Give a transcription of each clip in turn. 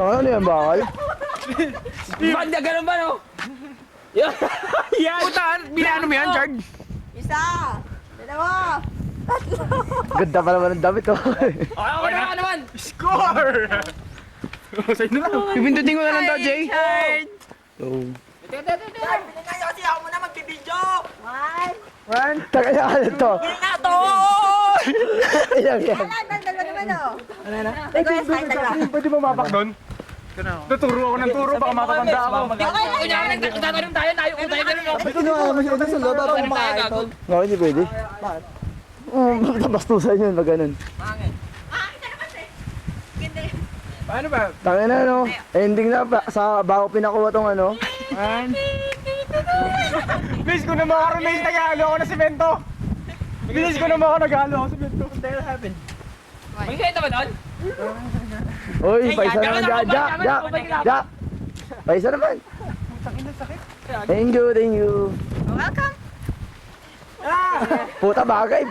Ano yan, bakal? Banda, ganun ba, no? Yan. Yan. Puta, binano mo yan, Chard? Isa! Dalawa! Tatlo! Ganda pa naman ang damit, oh. Okay naman. Score! Sa'yo na lang. Pipindutin ko na lang daw, Jay. Oh. Chard, bilhin na yun kasi ako muna magbibidyo! One! Taka na ano to? Bilhin na to! Ilang yan? Dalawa naman oh! Ano na? Request tayo dalawa. Pwede ba mapak doon? Tuturo ako ng turo, baka matatanda ako. Kunyari, nagtatanong tayo ganun, no? Ito na, masyado sa loob ako makakaitol. No, hindi pwede. Bakit? Bastusan yun, pag ganun. Paano ba? Tangin na, no? Ending na, sa bago pinakuha tong ano. Bilis ko na makaroon na yung nag-halo ako ng semento. Bilis ko na makaroon nag-halo ako ng semento. What the hell happened? May sento ba doon? Uy, paisa naman dyan, Jack! Paisa naman. Thank you. Welcome! Puta, bagay.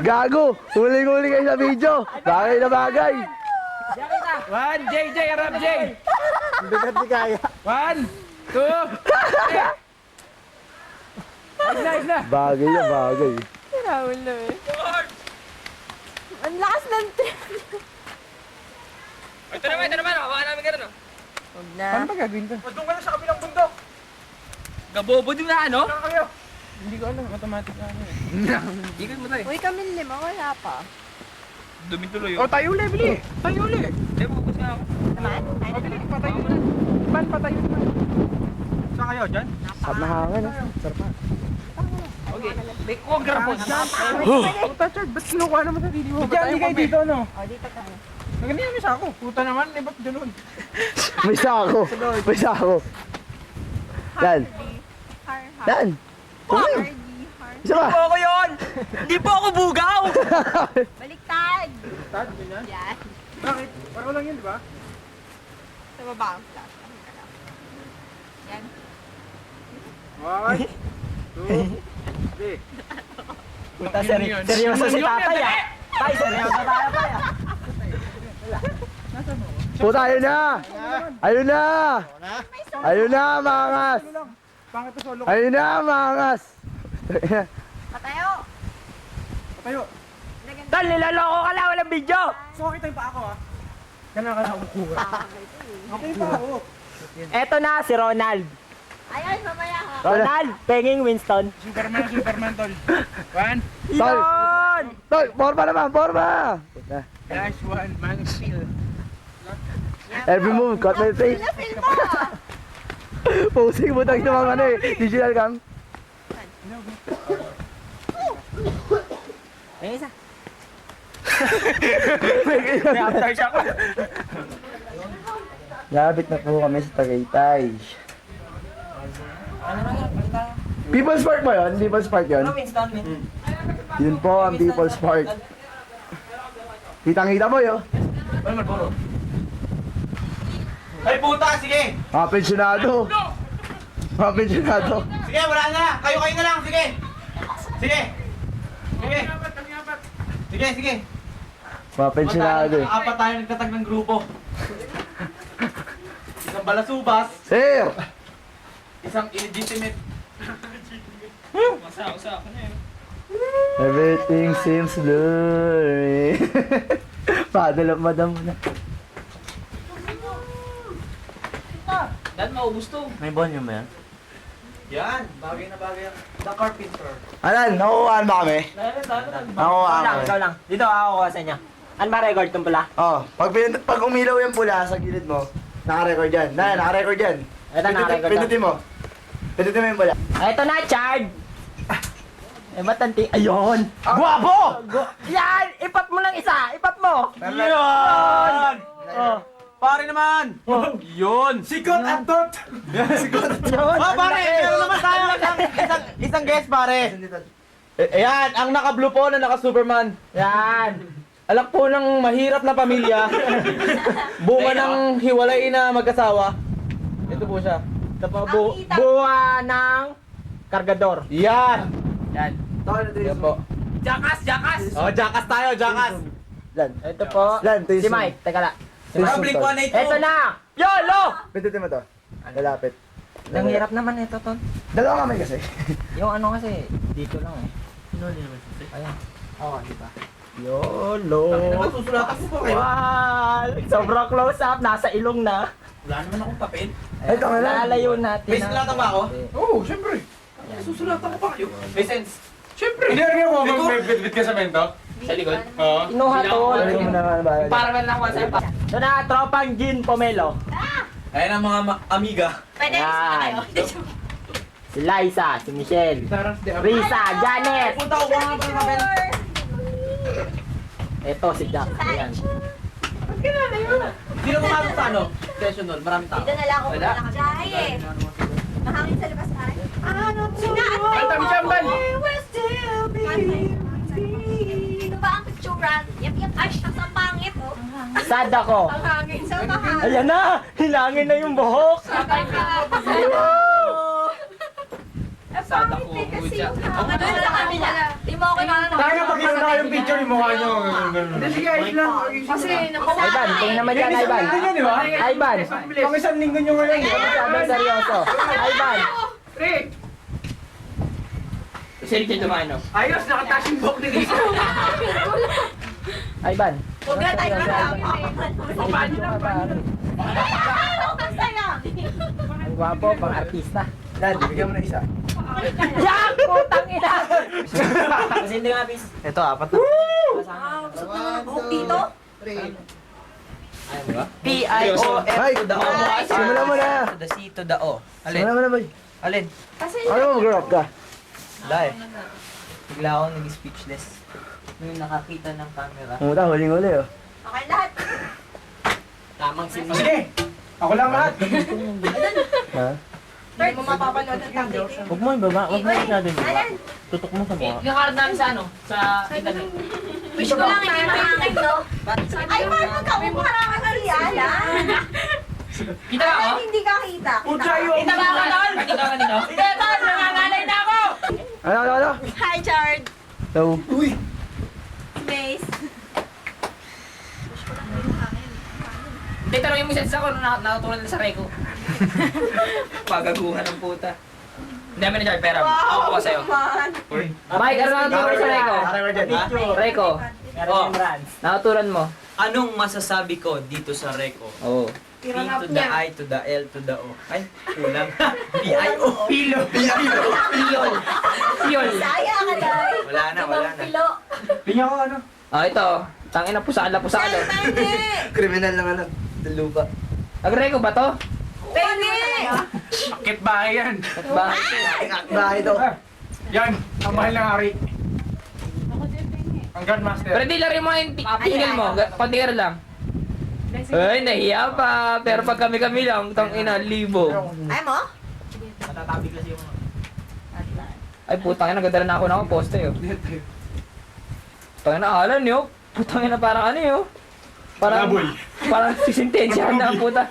Gago, huling-huli kayo sa video. Bagay na bagay. One, JJ, harap, J. Bigat di kaya. 1, 2, 3. na. Bagay na bagay. Tinawal na eh. Ang lakas ng trip. Ito naman. Hawakan namin ganun, no? Huwag na. Paano ba gagawin to? Doon ka na sa kabilang bundok. Gabobo din na, ano? Saan kayo? Hindi ko alam, automatic na ano eh. Ikot mo tayo. Uy, kami lima, wala pa. Dumituloy O, tayo uli, bili. Tayo uli. Hindi, mabubos nga ako. Naman? Ay, Pabili, patayo na. Ban, patayo na. Saan kayo, dyan? Sarap na hangin, ah. Sarap na. Okay. Huwag garapon. Puta, Chard, ba't kinukuha naman sa video mo? Diyan, hindi kayo dito, no? O, dito ka. Maganda yan, isa ako. Puta naman, eh, ba't ganun? May sako. Yan. Yan. Hardy. Isa pa. ako yun! Hindi po ako bugaw! Baliktad! Tad, ganyan? Yan. Bakit? Parang lang yun, di ba? Sa baba ang flat. Yan. 1, 2, 3. Puta, seryoso si tatay, ah. Tay, seryoso tayo, tay, ah. Puta, ayun na, mangas. Bakit to solo? Ayun na, mangas. Patayo! Patayo. Tal, nilaloko ka lang, walang video! So, kita yung pa ako, ah. Ganun ka na kukuha. Kita yung pa ako. Eto na, si Ronald. Ayun, mamaya ha. Ronald, penging Winston. Superman, tol. 1, Tol, Yun! tol, forma. dash 1, man of steel. Every move, cut my face. Feel mo! Posing mo tayo sa mga ano eh, digital cam. May isa. May aftershock. Lapit na po kami sa Tagaytay. People's Park ba yun? People's Park yun? Winston, Yun po ang People's Park. Kitang-kita mo yun. Ay puta, sige! Mga pensyonado. Sige, wala na! Kayo na lang, sige! Sige! Sige! Mga pensyonado. Apat tayo nagtatag ng grupo. Isang balasubas, Sir! isang illegitimate. Everything seems blurry. Padala madam mo na. Dan, maubos to. May bonyo ba yan? Yan, bagay na bagay ang The Carpenter. Alan, nakuhaan ba kami? Nakuhaan kami. Ikaw lang. Dito ako sa inyo. Ano ba record tong pula? Oh, pag umilaw yung pula sa gilid mo, naka-record yan. Naka-record yan. Ito, naka-record Pindutin mo. Pindutin mo yung pula. Ito na, Chard! Eh, batanti. Ayun! Guwapo! Yan! Ipat mo lang isa! Ipat mo! Yan! Oh. Pare naman! Yun! Sikot at tot! Oh, pare! Meron naman tayo isang guest, pare! Ayan, ang naka-blue po na naka-Superman. Yan! Alak po ng mahirap na pamilya. Bunga ng hiwalay na mag-asawa. Ito po siya. Ito pa, buwa ng kargador. Yan! Yan. Yan po. Jackass! Oh, jackass tayo, jackass. Lan. Ito po. Lan, Si Jason. Mike. Teka lang. Blink 182. Ito na! YOLO! Pindutin mo to. Malapit. Ang hirap naman ito, Ton. Dalawa kamay kasi. Yung ano kasi, dito lang eh. Ayan. Oo, di ba? YOLO! Susulatan ko pa kayo. Wow! Sobrang close up. Nasa ilong na. Wala naman akong papel. Ay, tama na. Lalayo natin. May sulatan ba ako? Oo, syempre. Susulatan ko pa kayo. May sense. Syempre. Hindi rin mo may bit-bit ka sa mento? Sa likod? Oo. Kinuha, Tol. Ano mo na ba? Para meron lang one side pa. Ito na, tropang Gin Pomelo. Ayan ang mga amiga. Pwede Yan. Si Liza, si Michelle, Risa, Janet. Punta ko mga papel. Ito si Jack. Ayan. Hindi na pumasok sa ano? Session doon, maraming tao. Dito na lang ako Wala. nakakajahe eh. Mahangin sa labas na rin. Ay, tabi jamban! Sino ba ang picturean? Yap, ay, ang pangit oh. Sad ako. Ang hangin sa mahangin. Ayan na! Hilangin na yung buhok! Sad ako. Kasi yung hangin. Ano sa kanila? Di mo ako na. Tayo pag na yung picture yung mukha nyo. Hindi, sige, ayos lang. Kasi Ivan, tingnan naman yan, Ivan. Hindi yan, di ba? Ivan, Pang isang linggo nyo ngayon. sabing seryoso. Ivan, Si Richard Dumano. Ayos, nakataas yung book ni Lisa. Ivan. huwag na tayo na. Paano na ba? Ang gwapo, pang artista. Lan, bigyan mo na isa. Yan! Putang ina! Kasi hindi nga, bis. Ito, apat na. Buhok dito? P-I-O-F Ay, to the O. simula mo na. To the C to the O. Simula mo na, boy. Alin? Kasi Ano mo mag-grow up ka? Wala eh. Bigla ako nag-speechless. Nung nakakita ng camera. Pumunta, huling-huli oh. okay lahat. Tamang si Sige, ako lang lahat. Ha? Hindi mo mapapanood ang tangkay. Huwag mo ibaba. Huwag mo natin ibaba. Alan, Tutok mo sa mukha. Yung card namin sa ano? Sa internet. wish ko lang hindi mahangin, no? Ay, paano ka? Umara ka sa Alan. Kita ba ako? Alan, hindi ka kita. Kita ba ako doon? Kita ka dito? Hindi, Tol! Nangangalay na ako! Ano? Hi, Chard. So, Base. Hindi, tanongin mo sense ako nung nakatulan nila sa Reco. Pagaguhan ng puta. Hindi namin na-charge pera. Ako po sa'yo. man. Mike, ano nakaturan sa Reco? Reco, Oh. nakaturan mo. Anong masasabi ko dito sa Reco? Oo. P to the I to the L to the O. Ay, kulang. P-I-O. Pilo. Piyol. Piyol. Saya ka, Day. Wala na, wala na. Pilo. Pinya ko ano? Oh, ito. Tangin na pusala. Pengi. kriminal lang ano. Lupa. Nag-Reco ba to? Pengi. Akit bahay yan. At ba? Bahay to. Yan, ang mahal ng hari. Ang Grandmaster. Pero di lari mo yung tingil mo. Patingil lang. Ay, nahiya pa. Pero pag kami-kami lang, tangina, libo. Ay mo? Matatabi kasi yung... Ay, putang ina, nagdala na ako ng poste, oh. Putang ina, alam niyo. Putang ina, parang ano, yun. Parang, Baboy. parang sisintensyahan na, puta.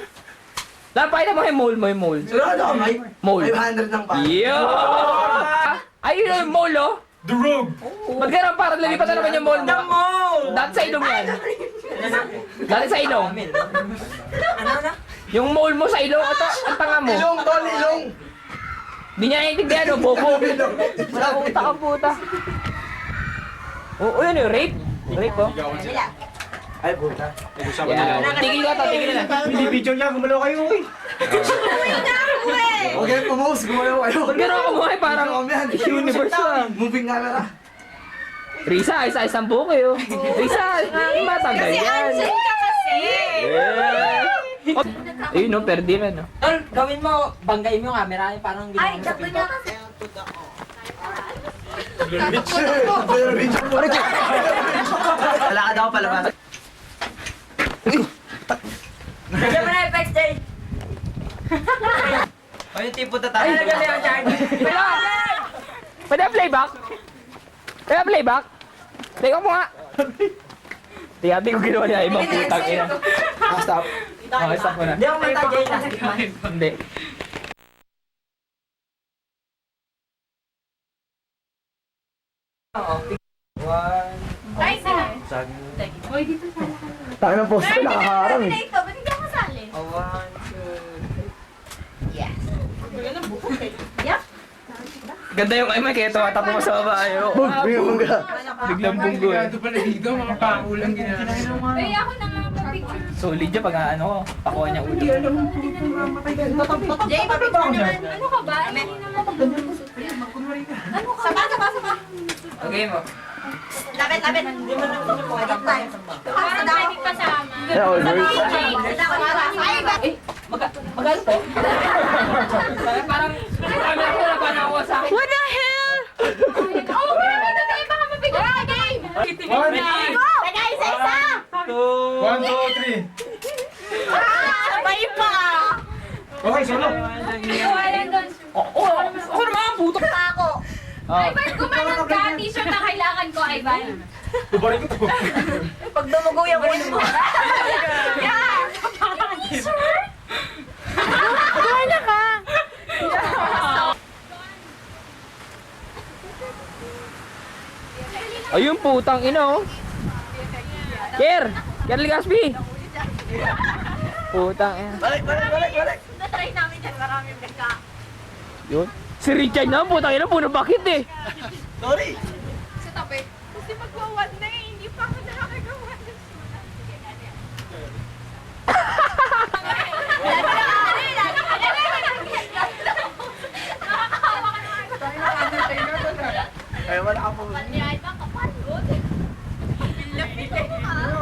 Lapay mo yung mole mo, yung mole. Sigurado ka, Mike? Mole. 500 ng pa. Yeah! Ayun yung mole, oh. The Rogue. Ba't gano'n parang lalipat na naman yung mole mo? Dati sa ilong yan. Dati sa ilong. Yung mole mo sa ilong, ito, ang tanga mo. Ilong, tol, ilong. Di niya naiintindihan, oh, bobo. Puta ka, puta. Oo, yun yung rape. Rape, oh. Bila. Ay, puta. Yeah. Tigil ka to, tigil na. Hindi video niya, gumalaw kayo eh. Uy na ako eh. Okay, pumose. Gumalaw kayo. Ba't gano'n ako buhay parang universe ah. Moving camera. Risa, isa-isang buko eh, oh. Risa, matagal Kasi yan. Anson ka kasi. Yeah. Ayun, no, perdi na, no. Tol, gawin mo, banggayin mo yung camera, yung parang Ay, ginawa mo sa dapat pinto. niya kasi. Wala ka daw palabas. Lagyan mo na yung backstage. O yung tipo tatalo. Ay, lagyan mo yung charge. Pwede! Pwede ang playback? Pwede ang playback? Teka mo nga. Tingnan ko ginawa niya, ibang putang ina. Stop. Okay, stop mo na. Hindi ako mantajay na. Hindi. Ay, sila. Tayo ng post ko, nakakaharap eh. Ito, ba't hindi ako kasali? Yes. Ganda yung ay, kaya tumatak mo sa baba. Ayo. Bungga. Biglang bunggo eh. Ay, ako na nga pa-picture. Solid dyan pag ano ko. Pakuha niya ulo. Jay, pa-picture naman. Ano ka ba? Hindi naman Ano ka? Saba. Okay mo. Lapit. Hindi mo naman po. Parang hindi kasama. Yeah, all boys. Magano po? Parang wala pa na ako sa akin. What the hell? Oh, wait, tayo baka mabigyan ka game. Taga isa-isa. 1, 2, 3. Sabay pa. Okay, sino? Ako naman ang puto. Ako. Ivan, gumanon ka. T-shirt na kailangan ko, Ivan. Bubarin ko to. Pag dumugo yung ulo mo. Yeah! T-shirt? Gana ka. Ayun putang ina oh. Ker Legaspi. Putang ina. Balik. Na-try namin dyan. Maraming beka. Yun. Si Richard na putang ina puno bakit eh. Sorry. Sa tabi. Kasi magwawad na eh. Hindi pa ako nakakagawa. Ay, wala ka po.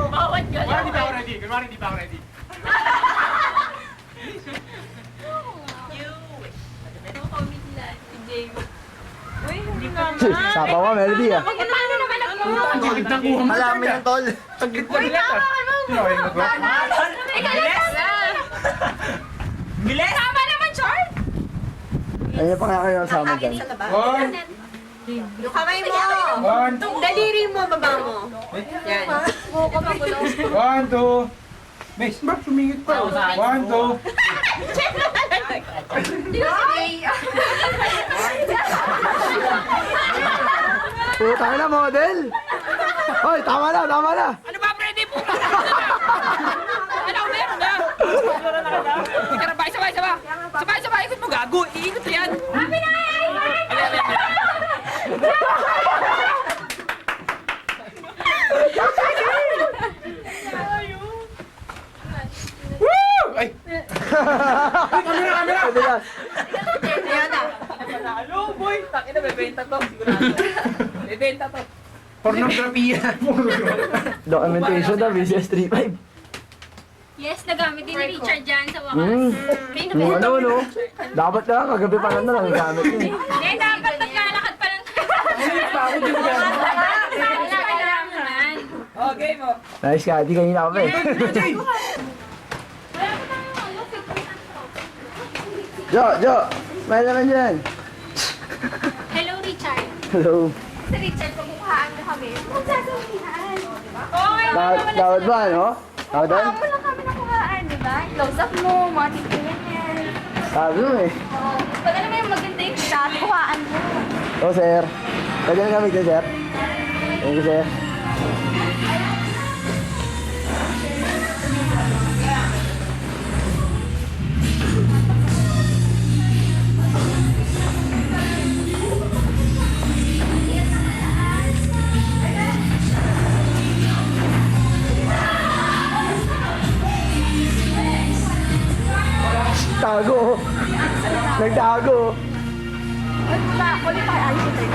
Bawat galaw. Hindi pa ako ready. Kunwari hindi pa ako ready. Sapa mo, Melody ah. Paano naman ako? Malamin ng tol. Wait, hawakan mo. Bilis! Tama naman, Chard! Ayun pa nga kayo sama dyan. Yung kamay mo! 1, Daliri mo, baba mo. Yan. Buko magulo. 1, 2. Miss, ba't sumingit pa? 1, 2. Putang ina, model. Hoy, tama na. Ano ba Freddy po? Ano meron na? Tara ba sabay ikot mo gago. Iikot yan. Happy na! Ay! Madalas. Ayan na. Hello boy. Takina bebenta to sigurado. Bebenta to. Pornography yan. Documentation na, VCS 3.5. Yes, nagamit din ni Richard dyan sa wakas. Kayo na ba? Ano, no? Dapat na, kagabi pa na lang gamit yun eh. Hindi, dapat naglalakad pa lang. Okay mo. Nice ka, di kanina ka pa eh. Jo, may naman dyan. Hello, Richard. Hello. Si Richard, pagmukhaan mo kami. Magsasabihan. Okay, Dawad ba, no? Dawad doon? mo lang kami nakuhaan, di ba? Close up mo, mga titiyan yan. Sabi mo eh. Pag alam mo yung maganda yung shot, kuhaan mo. Oh, sir. Pwede na kami dyan, sir. Thank you, sir. Tago. Nagtago. Ulit pa kayo ayos ito.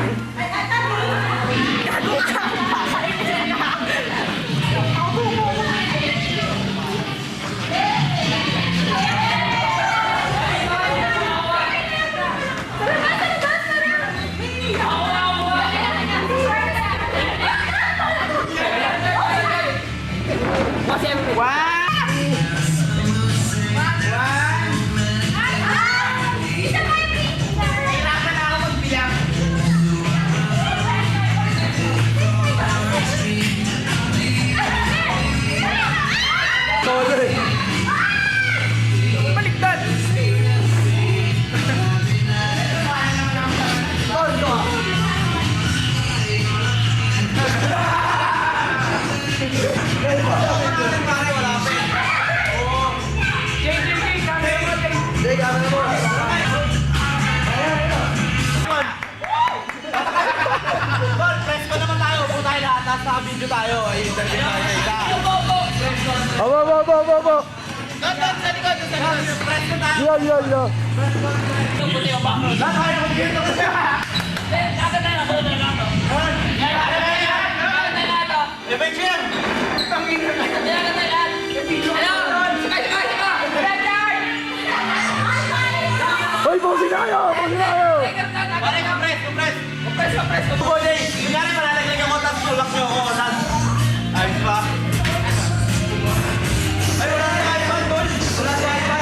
naka-video tayo. Ay, interview tayo sa isa. Abo. Yo. Hoy, bossing na kayo! Pare, compress. Kunyari, malalaglag ako, tapos tulak niyo ako. Ayos pa. Ay, wala na kayo, tol. Wala na kayo.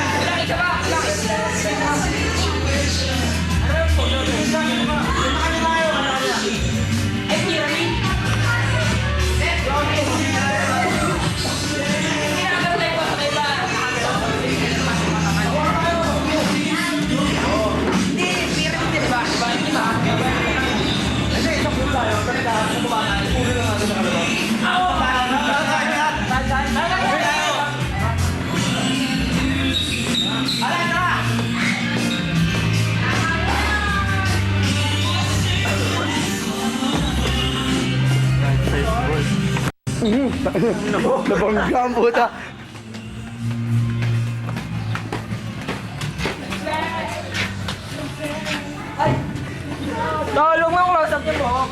Nabangga ang puta. Tulong mo, close up mo.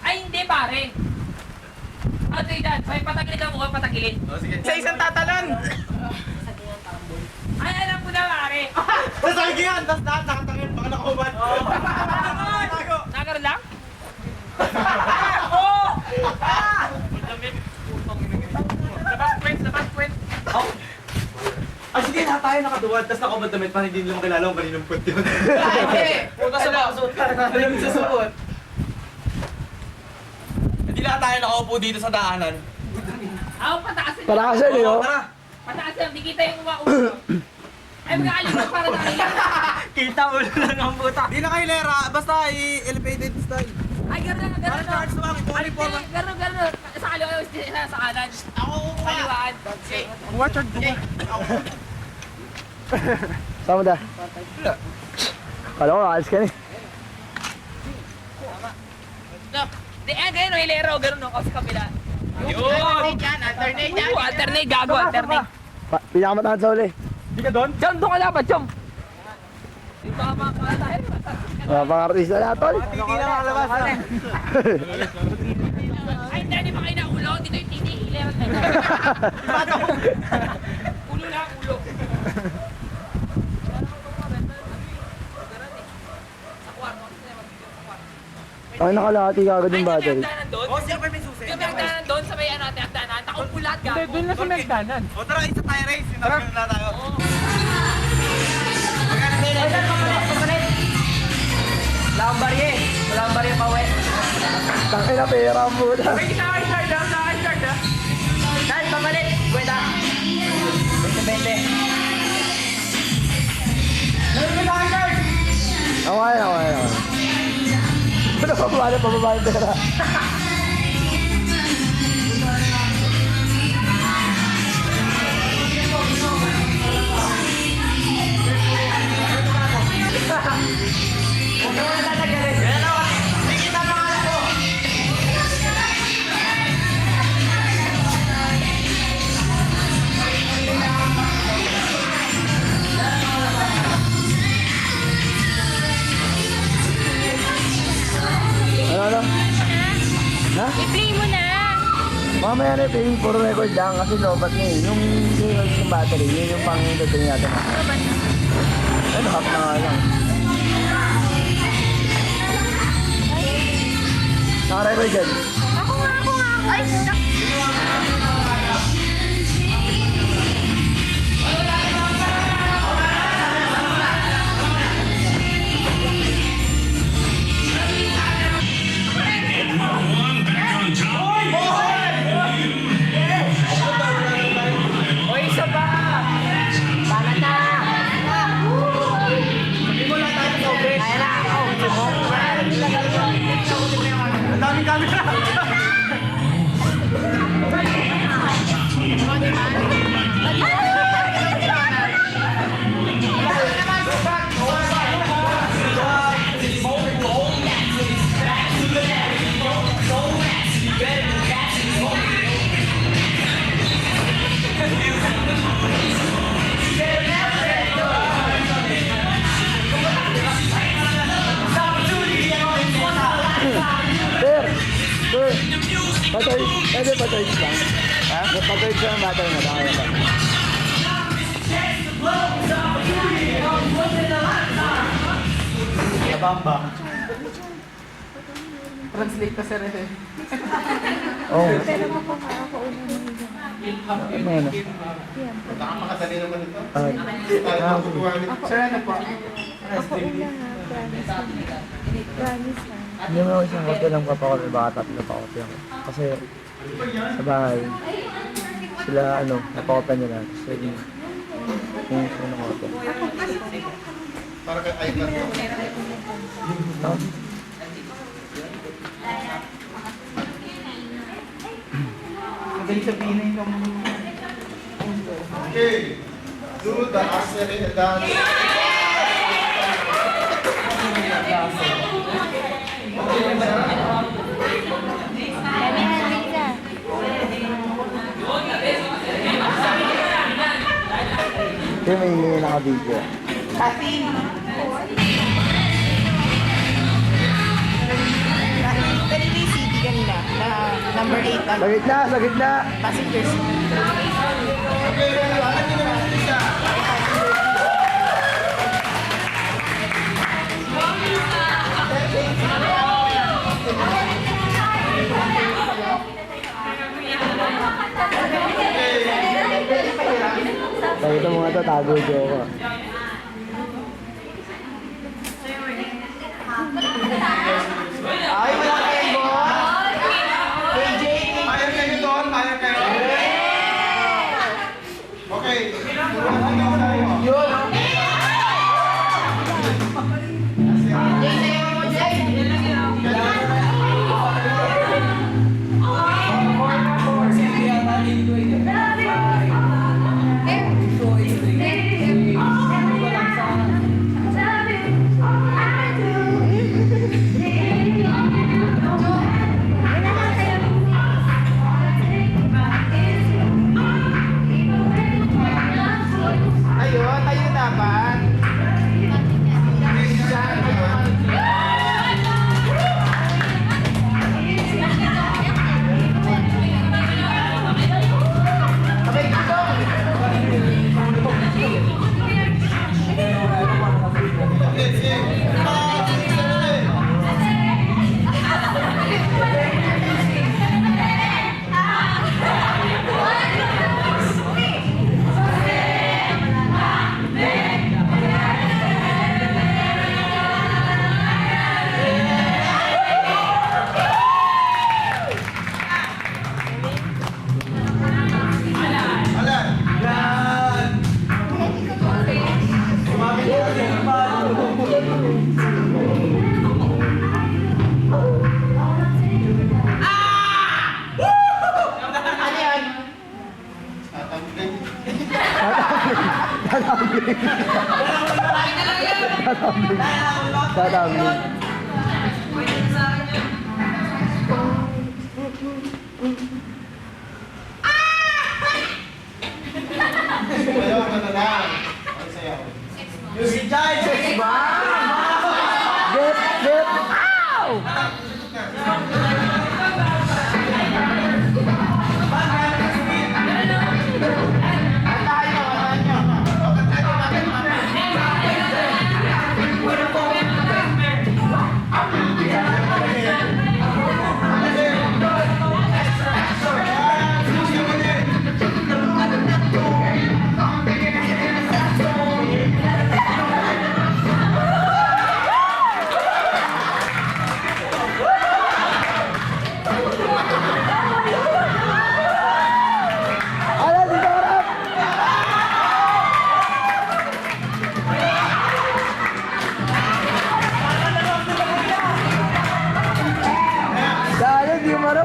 Ay, hindi pare. Ano yan? Ay, patagilin ka mukha, patagilin. Sa isang tatalon. Ay, alam ko na pare. Nasagi yan, tapos lahat nakatangin, baka nakauban. Nagaroon lang? Oo! Labas kwent. Ay, sige, lahat tayo nakaduwad, tapos nakabad damit para hindi nila makilala kung kaninong punt yun. Puta sa bakasot. Alam sa supot. Hindi lahat tayo nakaupo dito sa daanan. Ako, pataasin. Para kasi niyo. Pataasin, di kita yung umaulo. Ay, mag-aalis para tayo. Kita ulo lang ang puta. Hindi na kayo lera, basta i-elevated style. Ay, gano'n. Para charge lang, ito Ay, ulit po. gano'n. Sa kaliwa kayo, sa kanan. Ako, Kaliwaan. Watch out. Sama da. Kala ko, alis ka ni. Di, gano'n, hilero, gano'n, no, kasi kabila. Alternate yan. Alternate, gago, alternate. Pinakamatahan sa uli. Di ka doon? Chom, doon ka dapat, Chom. Dito ka mga tayo. Mga pang-artista na, tol. Hindi na makalabas. Ay, hindi pa kayo na ulo. Dito yung titi, hilero. Ulo lang, ulo. Ay, nakalahati ka agad yung battery. Oh, siya pa may susi. Yung pinagdanan doon sa may ano, tinagdanan. Takong ulat, gago. Doon na sa Megdanan. O tara, isa tayo race. Sinagyan na tayo. Wala akong barye pa, we. Tangin na pera ang puta. Sa akin, start ha. Sa akin, start ha. Dahil, pamalit. Kwenta. 20-20. Okay. Ano pababa yung pera? Ano? Ha? I-play mo na. Mamaya na yung puro record lang kasi lobat na eh. Yung battery, yun yung pang-dating natin. Ano, half na nga lang. Naka-record dyan. Ako nga. Ay, O, isa pa. Para na. Hindi mo lang tayo sa ubres. Kaya na ako. camera. Sir! Sir! Patoy, pwede patoy lang. Ha? Patoy siya ang battery na lang. Kaya lang. Nabamba. Translate ka sir eh. Oo. Pero makakauna mo yun. Ano yan? Baka makasali naman ito. Sir ano po? Ako una ha, promise ha. Promise ha. Hindi mo isang kote lang papakot, baka tatlo pa kote ako. Kasi sa bahay, sila ano, napakotan nila. Kasi yung unang kote. Para kay iPad to. Tama? Magaling sabihin na yung Okay. Do the accelerated dance. Kami handling ka. Kasi may naka-video. Kanina yung city kanina, na number 8 Sa gitna! Sa gitna! passengers. Kaya ito mga ito, tago ko ako. Ay, wala kayo boss. KJ. Ayaw kayo doon, ayaw kayo. Okay. Yun! Ayun, tayo dapat. Abay, dito. Ano yan? Tatambling. Ayaw ka na lang. Ang sayaw. Music time, sex bomb. Get! Get!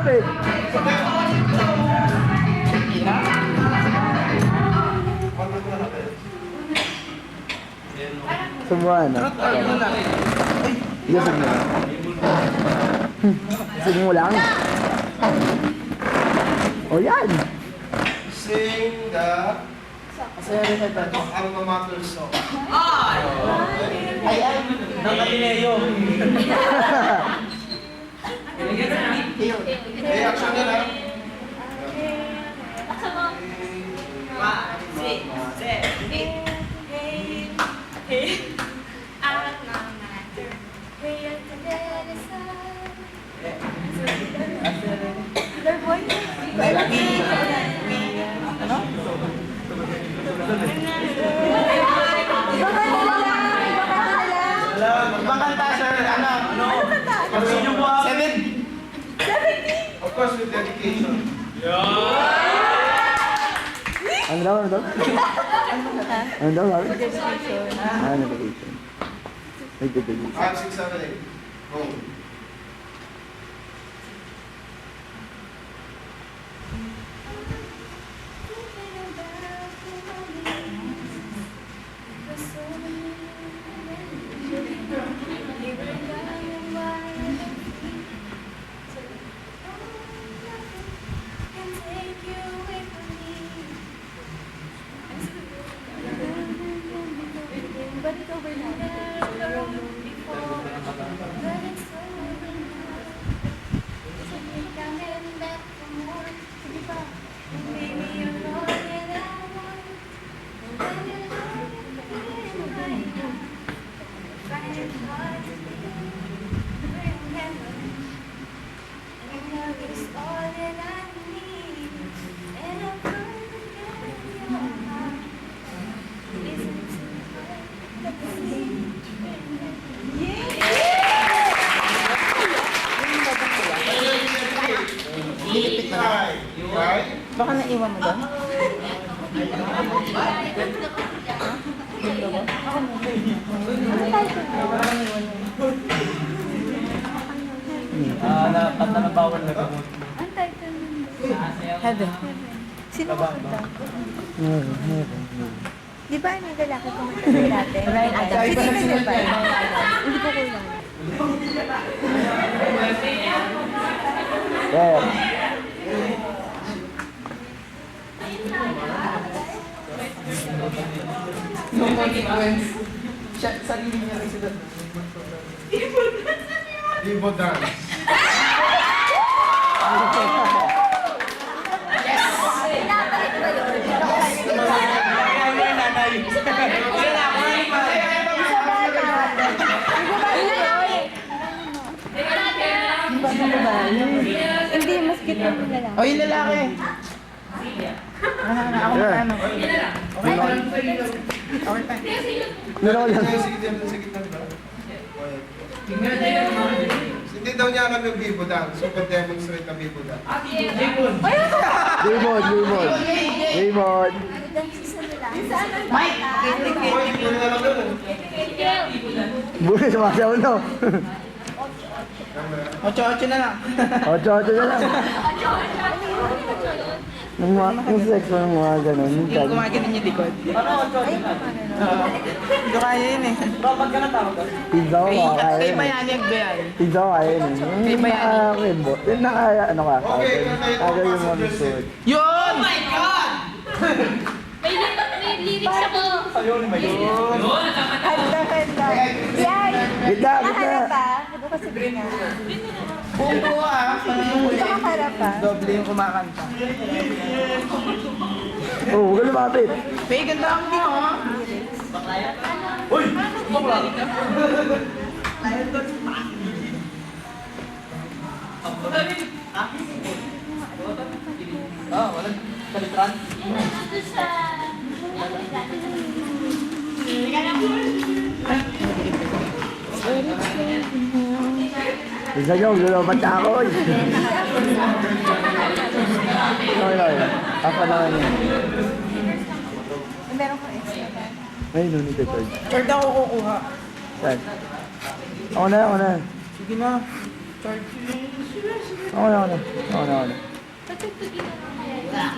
lumapit. Sumuha na. Lusog mo lang. Lusog mo lang. O yan. Sing the alma mater song. Hey, action na lang. Ibang kanta, sir. Ano? Seven. Of course, with dedication. Ano daw? Ano daw? Ano daw? Ah, navigation. May dedication. 5, 6, 7, 8. Go. But it's over now. Right? Baka naiwan mo doon? Napanabawal na gamot. Ang title nun. Heaven. Sino kumanta? Heaven. Di ba yung lalaki kumanta sa natin? Ryan Adams. Sino yung ba? Hindi ko kulang. Yeah. No consequence. Siya, sarili niya rin sila. Libo dance. Hindi, mas cute na yung lalaki. O, yung lalaki. Ako magkano? Okay pa. Okay pa. Meron ko lang. Sige, ba? Hindi daw niya alam yung Bibo dance. So, demonstrate na Bibo dance. Raymond. Raymond. Sa lalaki. Mike! Hoy, hindi ko na alam yun. Buli, sumasayaw no. 8-8 na lang. Ocho na lang. Yung sex mo ng mga ganun. Yung Yung tag. gumagano yung likod. Hindi ko kaya yun eh. Pizza ko Kay makakain. Bayani Agbayay. Pizza ko kaya yun. Kay Yung Bayani. naka-rainbow. Yung naka, ano ka? Okay, Agay yung mga suit. Yun! May lyrics ako. Gitna, gitna. Ano ka Sabrina? Buong buo ah. Nakaharap pa. Doble yung kumakanta. Oo, huwag ka lumapit. May ganda ang mo ah. Isa nyo, lulupat na ako. Okay. Apa naman yun. Meron ko extra ba? Ay, no need to charge. Third ako kukuha. Saan? Ako na. Sige na. Ako na. Patugtugin na lang kaya.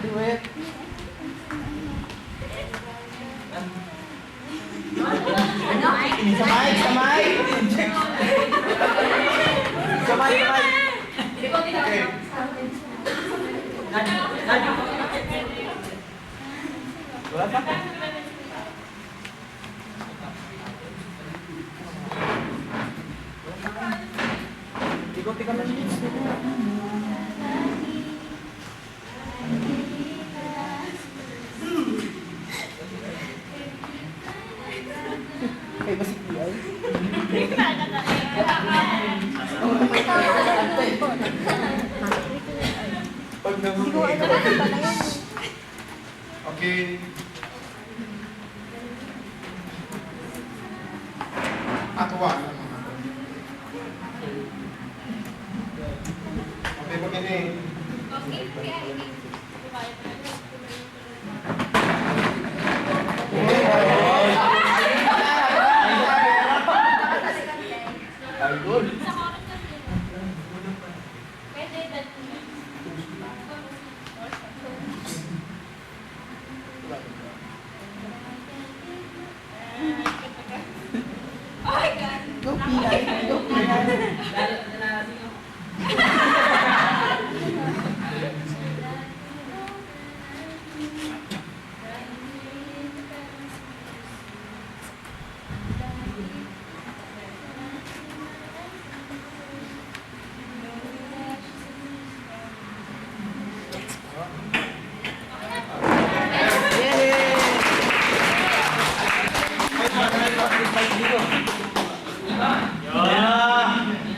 Duet. Okay. Atawa lang mga. Okay, begini.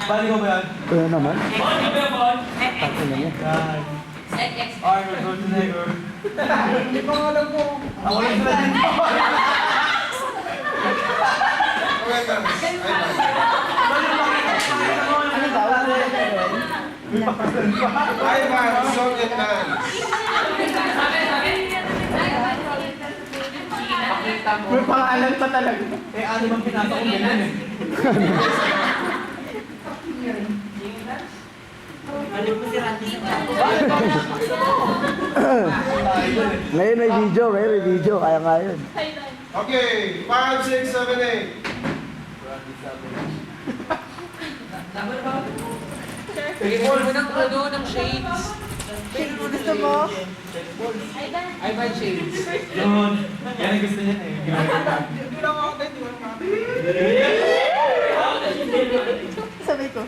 Bali ko ba yan? Kaya naman. Arnold Schwarzenegger. Hindi ko alam po. Ako lang sila din. Okay, guys. Ivan, Soviet land. May pangalan pa talaga. Eh, ano bang pinasa kong ganyan eh? Ngayon may video, kaya nga yun. Okay, 5, 6, 7, 8. Pagkakita mo ng ano, ng shades. Gusto mo? I buy shades. Yun. Yan ang gusto niya eh. Sabay ko.